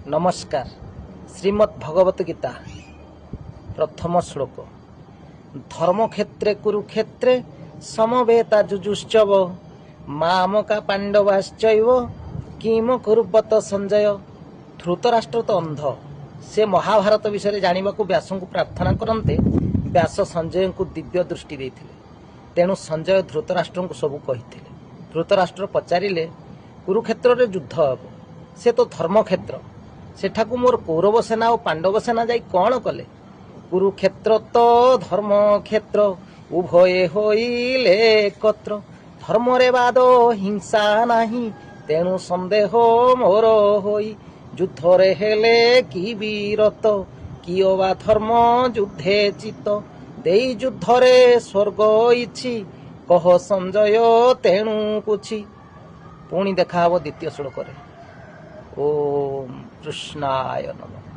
नमस्कार। श्रीमद् भगवत गीता प्रथम श्लोक। धर्मक्षेत्रे कुरुक्षेत्रे समवेता जुजुश्चव मामका पांडवाश्चैव किम कुरुवत संजय। धृतराष्ट्र तो अंध, से महाभारत विषय जानिबा को व्यास को प्रार्थना करते व्यास संजय को दिव्य दृष्टि देथिले। तेणु संजय धृतराष्ट्र को सबू कही। धृतराष्ट्र पचारिले कुरुक्षेत्र रे युद्ध हेब, से तो धर्मक्षेत्र, सेठाकू मोर कौरव सेना और पांडव सेना जाई कौन कले। कुरुक्षेत्र तो धर्मक्षेत्र उभये होइले एकत्र। धर्म रे बाद हिंसा नाही, तेणु संदेह मोर होई। युद्ध रे हेले कि वीरत, किओ बा धर्म युद्धे चित्त। देई युद्ध रे स्वर्ग इछि, कह संजय तेणु कुछि। पुणी देखा हब द्वितीय श्लोक रे। ओम कृष्णाय नमः।